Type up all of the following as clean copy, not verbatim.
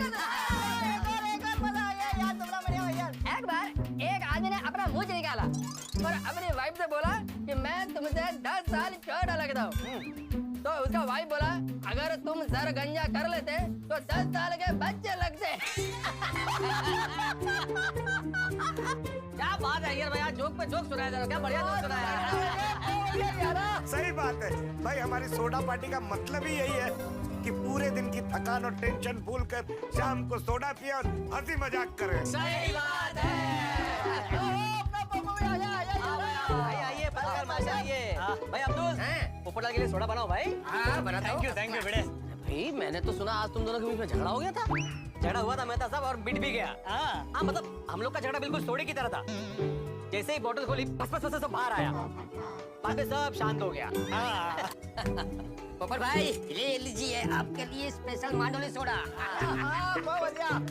एक बार एक आदमी ने अपना मुंह निकाला और अपनी वाइफ से बोला कि मैं तुमसे 10 साल छोटा लगता हूँ। तो उसका वाइफ बोला अगर तुम सर गंजा कर लेते तो 10 साल के बच्चे लगते। क्या बात है यार भैया, जोक पे जोक सुनाया जा रहा है, क्या बढ़िया जोक सुनाया। सही बात है भाई, हमारी सोडा पार्टी का मतलब ही यही है कि पूरे दिन की थकान और टेंशन भूलकर शाम को सोडा पिए और हंसी मजाक करें। सही बात है। भाई अब्दुल, पोपटलाल के लिए सोडा बनाओ भाई। हाँ बना। थैंक यू बेटे। भाई मैंने तो सुना आज तुम दोनों के बीच में झगड़ा हो गया था। झगड़ा हुआ था मेहता साहब और मिट भी गया। हाँ मतलब हम लोग का झगड़ा बिल्कुल सोडे की तरह था। जैसे ही बोतल खोली बस सब बाहर आया, बाद में सब शांत हो गया। पोपट भाई ले लीजिए आपके लिए स्पेशल मांडोली सोडा।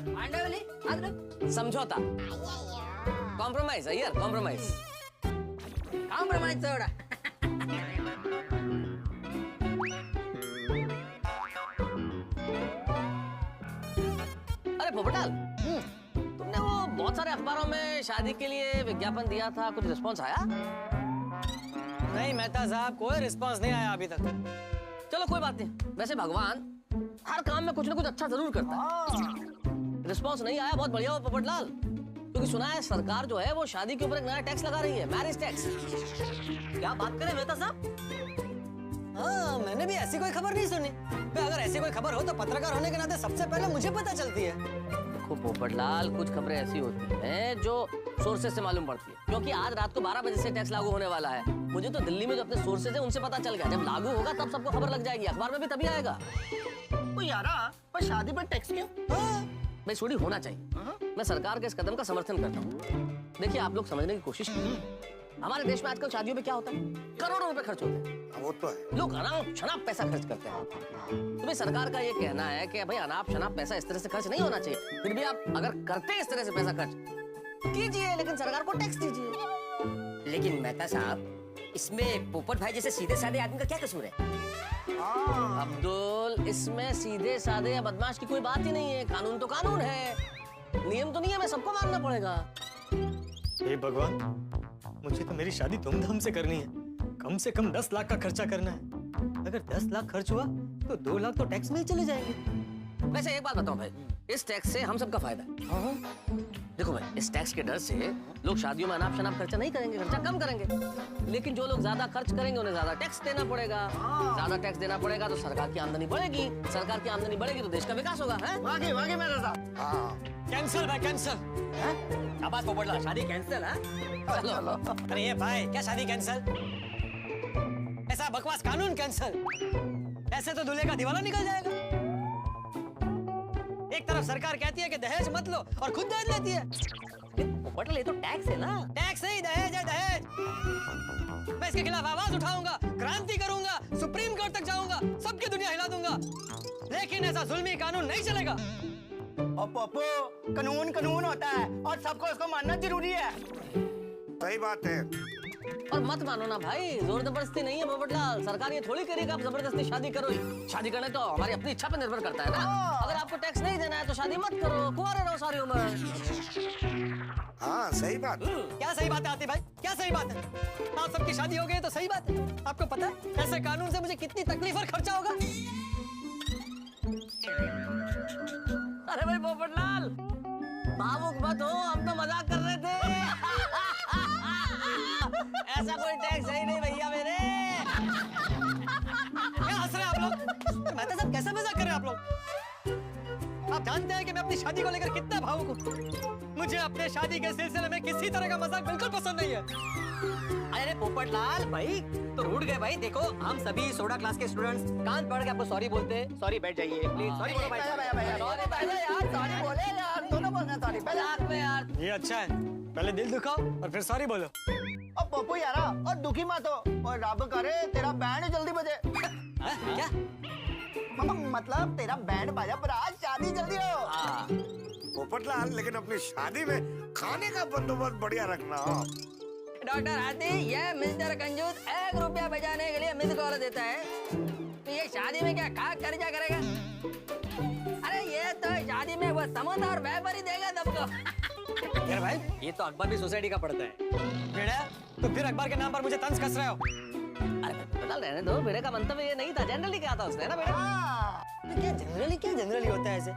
मांडोली समझौता, कॉम्प्रोमाइज है यार, कॉम्प्रोमाइज सोडा। अरे पोपटलाल, तुमने वो बहुत सारे अखबारों में शादी के लिए विज्ञापन दिया था, कुछ रिस्पॉन्स आया? नहीं मेहता साहब, कोई रिस्पांस नहीं आया अभी तक। चलो कोई बात नहीं, वैसे भगवान हर काम में कुछ ना कुछ अच्छा जरूर करता है। रिस्पॉन्स नहीं आया, बहुत बढ़िया हो पोपटलाल, क्योंकि सुना है सरकार जो है वो शादी के ऊपर एक नया टैक्स लगा रही है, मैरिज टैक्स। क्या बात करें मेहता साहब? हाँ, मैंने भी ऐसी कोई खबर नहीं सुनी। अगर ऐसी कोई खबर हो तो पत्रकार होने के नाते सबसे पहले मुझे पता चलती है। देखो पोपटलाल, कुछ खबरें ऐसी होती हैं जो सोर्सेज से मालूम पड़ती है, क्योंकि आज रात को 12 बजे से टैक्स लागू होने वाला है। मुझे तो दिल्ली में जो अपने सोर्सेज है उनसे पता चल गया, जब लागू होगा तब सबको खबर लग जाएगी, अखबार में भी तभी आएगा। पर शादी पर टैक्स क्यों? भाई सोडी होना चाहिए। मैं सरकार के इस कदम का समर्थन करता हूँ। देखिए आप लोग समझने की कोशिश कीजिए, हमारे देश में आजकल शादियों में क्या होता है, करोड़ों रुपए खर्च होते हैं। वो तो है, लोग अनाप शनाप पैसा खर्च करते हैं। तो भाई सरकार का ये कहना है कि भाई अनाप शनाप पैसा इस तरह से खर्च नहीं होना चाहिए। फिर भी आप अगर करते हैं इस तरह से पैसा खर्च कीजिए, लेकिन सरकार को टैक्स दीजिए। लेकिन मेहता साहब, इसमें पोपट भाई जैसे सीधे साधे आदमी का क्या कसूर है? अब्दुल, इसमें सीधे साधे या बदमाश की कोई बात ही नहीं है। कानून तो कानून है, नियम तो नियम है, सबको मानना पड़ेगा। हे भगवान, मुझे तो मेरी शादी धूमधाम से करनी है, कम से कम 10 लाख का खर्चा करना है। अगर 10 लाख खर्च हुआ तो 2 लाख तो टैक्स में ही चले जाएंगे। वैसे एक बात बताऊं भाई, इस टैक्स से हम सबका फायदा है। देखो भाई, इस टैक्स के डर से लोग शादियों में अनाप शनाप खर्चा नहीं करेंगे, खर्चा कम करेंगे। लेकिन जो लोग ज्यादा खर्च करेंगे उन्हें ज्यादा टैक्स देना पड़ेगा। ज्यादा टैक्स देना पड़ेगा तो सरकार की आमदनी बढ़ेगी, सरकार की आमदनी बढ़ेगी तो देश का विकास होगा। वाकई मेहता साहब। कैंसिल भाई, कैंसिल। क्या बात पोपटलाल, शादी कैंसिल है? चलो। अरे ये भाई, क्या शादी कैंसिल? ऐसा बकवास कानून कैंसिल? ऐसे तो दूल्हे का दिवाला निकल जाएगा। एक तरफ सरकार कहती है कि दहेज मत लो और खुद दहेज लेती है। पोपटलाल, ये तो टैक्स है ना। टैक्स नहीं, दहेज है, दहेज। मैं इसके खिलाफ आवाज उठाऊंगा, क्रांति करूंगा, सुप्रीम कोर्ट तक जाऊंगा, सबकी दुनिया हिला दूंगा, लेकिन ऐसा जुल्मी कानून नहीं चलेगा। और पप्पू, कानून होता है और सबको उसको मानना जरूरी है। सही बात है। और मत मानो ना भाई, जोर जबरदस्ती नहीं है पोपटलाल। सरकार ये थोड़ी करेगी आप जबरदस्ती शादी करो। शादी करने तो हमारी अपनी इच्छा पर निर्भर करता है ना। अगर आपको टैक्स नहीं देना है तो शादी मत करो, कुंवारे रहो सारी उम्र। हाँ सही बात। क्या सही बात है आतिफ भाई, क्या सही बात है? आप सबकी शादी हो गई तो सही बात है। आपको पता है ऐसे कानून से मुझे कितनी तकलीफ और खर्चा होगा? अरे भाई पोपटलाल, भावुक मत हो, हम तो मजाक कर रहे थे। ऐसा कोई टैक्स है ही नहीं भैया मेरे। क्या हंस रहे हैं आप लोग? मेहता साहब, कैसा मजाक कर रहे हैं आप लोग? आप जानते हैं कि मैं अपनी शादी को लेकर कितना भावुक हूँ। मुझे अपने शादी के सिलसिले में किसी तरह का मजाक बिल्कुल पसंद नहीं है। अरे पोपटलाल भाई तो रूठ गए भाई। देखो हम सभी सोडा क्लास के स्टूडेंट्स कान पकड़ के आपको सॉरी बोलते हैं। सॉरी, बैठ जाइए प्लीज। सॉरी बोलो भाई। सॉरी पहले यार, सॉरी बोले यार, दोनों बोलना सॉरी पहले। मजाक में यार। ये अच्छा है, पहले दिल दुखाओ और फिर सॉरी बोलो। और पप्पू यारा, और दुखी मत हो, और रब करे तेरा बैंड जल्दी बजे। क्या? मतलब तेरा बैंड बाजा बरात शादी जल्दी हो। पोपटलाल, लेकिन अपनी शादी में खाने का बंदोबस्त बढ़िया रखना। डॉक्टर हाथी, ये मिस्टर कंजूस 1 रुपया बचाने के लिए मिस कॉल देता है, तो ये शादी में क्या खा खर्चा करेगा? अरे ये तो शादी में समोसा और वेफर ही देगा सबको। यार भाई ये तो अखबार भी सोसाइटी का पड़ता है। भेड़ा तो फिर अखबार के नाम पर मुझे तंज कस रहे हो। अरे बदल रहने दो, भिड़े का मंतव्य ये नहीं था, जनरली क्या था उसने, है ना भिड़े? हाँ। क्या जनरली होता है ऐसे?